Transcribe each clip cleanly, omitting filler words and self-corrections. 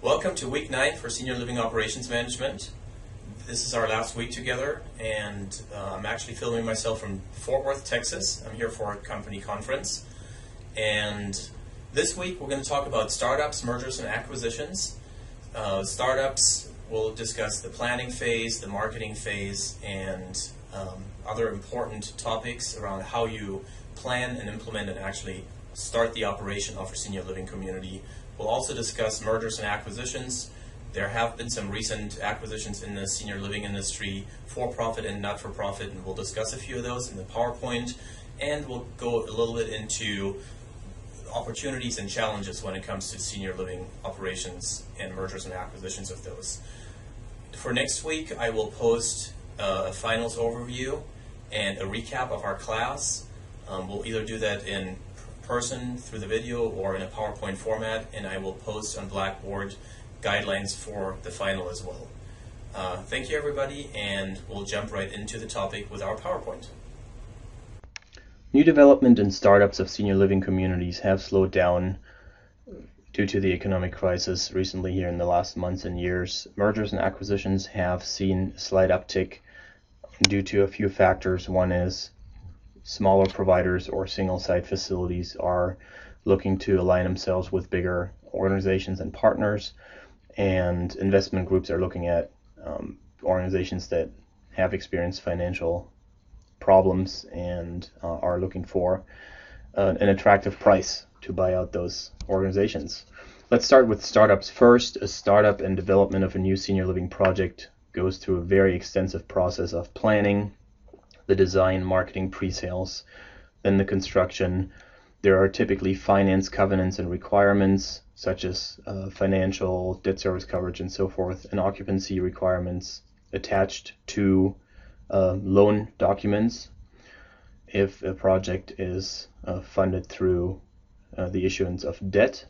Welcome to week 9 for Senior Living Operations Management. This is our last week together, and I'm actually filming myself from Fort Worth, Texas. I'm here for a company conference. And this week we're going to talk about startups, mergers, and acquisitions. Startups, we'll discuss the planning phase, the marketing phase, and other important topics around how you plan and implement and actually start the operation of a senior living community. We'll also discuss mergers and acquisitions. There have been some recent acquisitions in the senior living industry, for-profit and not-for-profit, and we'll discuss a few of those in the PowerPoint. And we'll go a little bit into opportunities and challenges when it comes to senior living operations and mergers and acquisitions of those. For next week, I will post a finals overview and a recap of our class. We'll either do that in person through the video or in a PowerPoint format, and I will post on Blackboard guidelines for the final as well. Thank you, everybody, and we'll jump right into the topic with our PowerPoint. New development and startups of senior living communities have slowed down due to the economic crisis recently here in the last months and years. Mergers and acquisitions have seen a slight uptick due to a few factors. One is smaller providers or single-site facilities are looking to align themselves with bigger organizations and partners, and investment groups are looking at organizations that have experienced financial problems and are looking for an attractive price to buy out those organizations. Let's start with startups first. A startup and development of a new senior living project goes through a very extensive process of planning, the design, marketing, pre-sales, then the construction. There are typically finance covenants and requirements such as financial, debt service coverage, and so forth, and occupancy requirements attached to loan documents if a project is funded through the issuance of debt.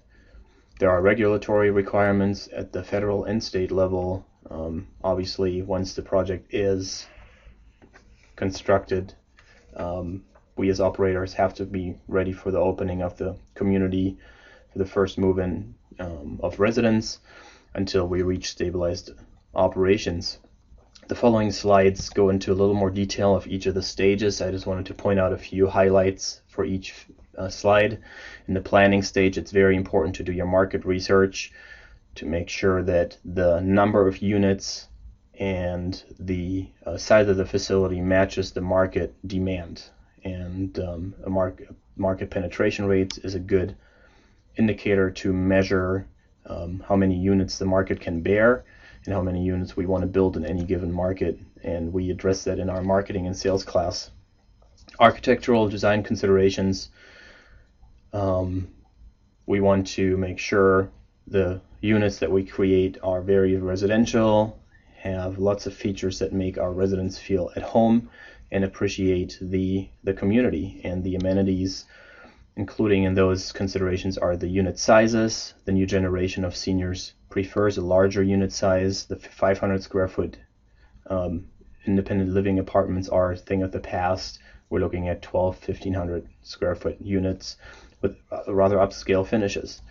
There are regulatory requirements at the federal and state level. Obviously, once the project is constructed, we as operators have to be ready for the opening of the community for the first move-in of residents until we reach stabilized operations. The following slides go into a little more detail of each of the stages. I just wanted to point out a few highlights for each slide. In the planning stage, it's very important to do your market research to make sure that the number of units and the size of the facility matches the market demand. And a market penetration rate is a good indicator to measure how many units the market can bear and how many units we want to build in any given market. And we address that in our marketing and sales class. Architectural design considerations. We want to make sure the units that we create are very residential, have lots of features that make our residents feel at home and appreciate the community, and the amenities including in those considerations are the unit sizes. The new generation of seniors prefers a larger unit size. The 500 square foot independent living apartments are a thing of the past. We're looking at 1500 square foot units with rather upscale finishes,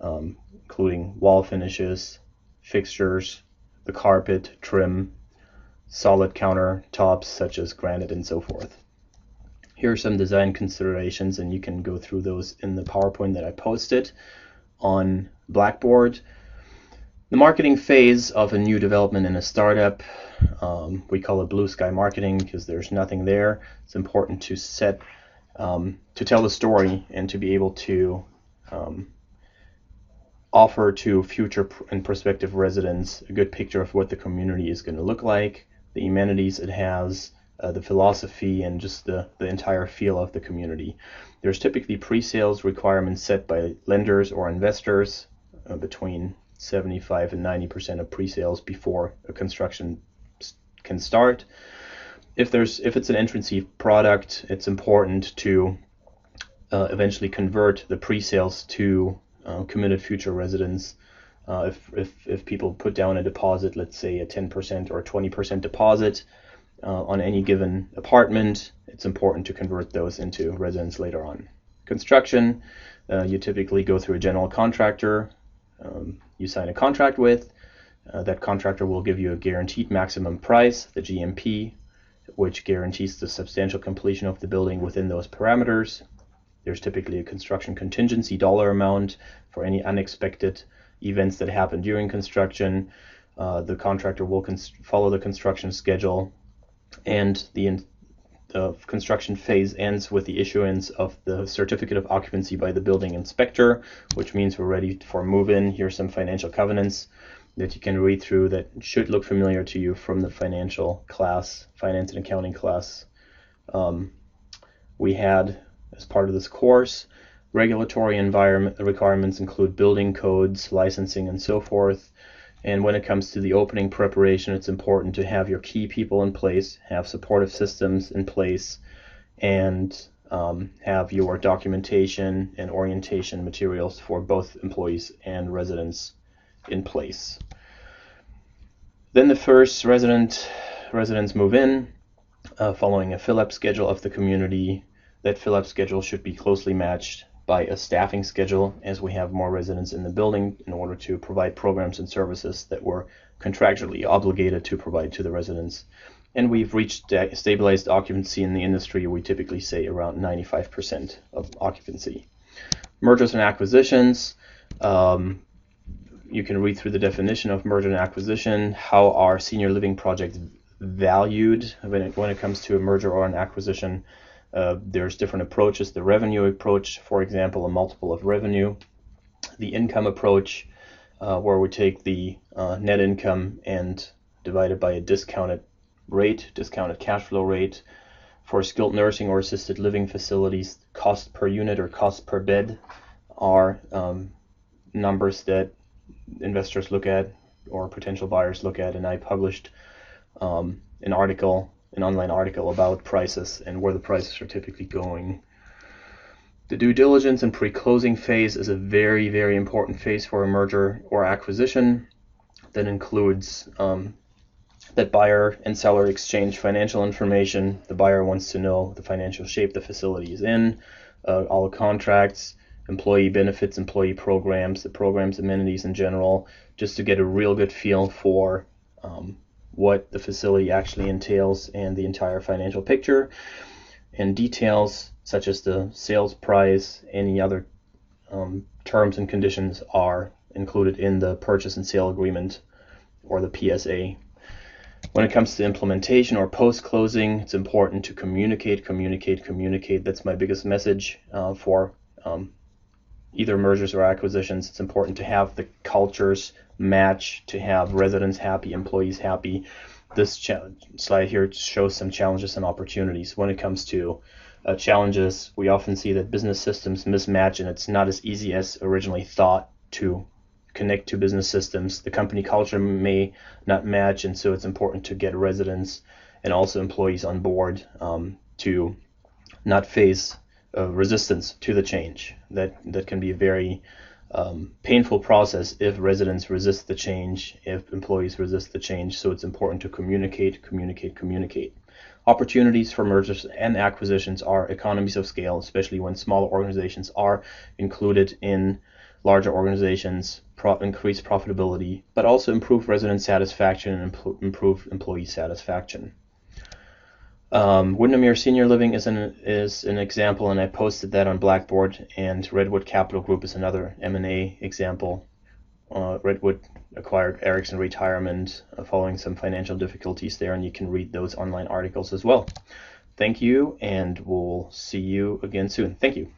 including wall finishes, fixtures, the carpet, trim, solid countertops such as granite, and so forth. Here are some design considerations, and you can go through those in the PowerPoint that I posted on Blackboard. The marketing phase of a new development in a startup, we call it blue sky marketing because there's nothing there. It's important to to tell the story and to be able to offer to future and prospective residents a good picture of what the community is going to look like, the amenities it has, the philosophy, and just the entire feel of the community. There's typically pre-sales requirements set by lenders or investors, between 75 and 90% of pre-sales before a construction can start. If it's an entrancy product, it's important to eventually convert the pre-sales to committed future residents. If people put down a deposit, let's say a 10% or a 20% deposit on any given apartment, it's important to convert those into residents later on. Construction, you typically go through a general contractor you sign a contract with. That contractor will give you a guaranteed maximum price, the GMP, which guarantees the substantial completion of the building within those parameters. There's typically a construction contingency dollar amount for any unexpected events that happen during construction. The contractor will follow the construction schedule, and the construction phase ends with the issuance of the certificate of occupancy by the building inspector, which means we're ready for move-in. Here's some financial covenants that you can read through that should look familiar to you from the financial class, finance and accounting class we had as part of this course. Regulatory environment requirements include building codes, licensing, and so forth. And when it comes to the opening preparation, it's important to have your key people in place, have supportive systems in place, and have your documentation and orientation materials for both employees and residents in place. Then the first residents move in, following a fill-up schedule of the community. That fill-up schedule should be closely matched by a staffing schedule, as we have more residents in the building in order to provide programs and services that we're contractually obligated to provide to the residents. And we've reached stabilized occupancy in the industry. We typically say around 95% of occupancy. Mergers and acquisitions. You can read through the definition of merger and acquisition. How are senior living projects valued when it comes to a merger or an acquisition? There's different approaches. The revenue approach, for example, a multiple of revenue. The income approach, where we take the net income and divide it by a discounted cash flow rate. For skilled nursing or assisted living facilities, cost per unit or cost per bed are numbers that investors look at or potential buyers look at. And I published an online article about prices and where the prices are typically going. The due diligence and pre-closing phase is a very, very important phase for a merger or acquisition. That includes that buyer and seller exchange financial information. The buyer wants to know the financial shape the facility is in, all the contracts, employee benefits, employee programs, the program's amenities in general, just to get a real good feel for what the facility actually entails and the entire financial picture. And details such as the sales price, any other terms and conditions are included in the purchase and sale agreement or the PSA. When it comes to implementation or post-closing, it's important to communicate. That's my biggest message for either mergers or acquisitions. It's important to have the cultures match, to have residents happy, employees happy. This slide here shows some challenges and opportunities. When it comes to challenges, we often see that business systems mismatch, and it's not as easy as originally thought to connect to business systems. The company culture may not match, and so it's important to get residents and also employees on board to not face resistance to the change. That can be a very painful process if residents resist the change, if employees resist the change. So it's important to communicate. Opportunities for mergers and acquisitions are economies of scale, especially when smaller organizations are included in larger organizations, increase profitability, but also improve resident satisfaction and improve employee satisfaction. Windermere Senior Living is an example, and I posted that on Blackboard, and Redwood Capital Group is another M&A example. Redwood acquired Erickson Retirement following some financial difficulties there, and you can read those online articles as well. Thank you, and we'll see you again soon. Thank you.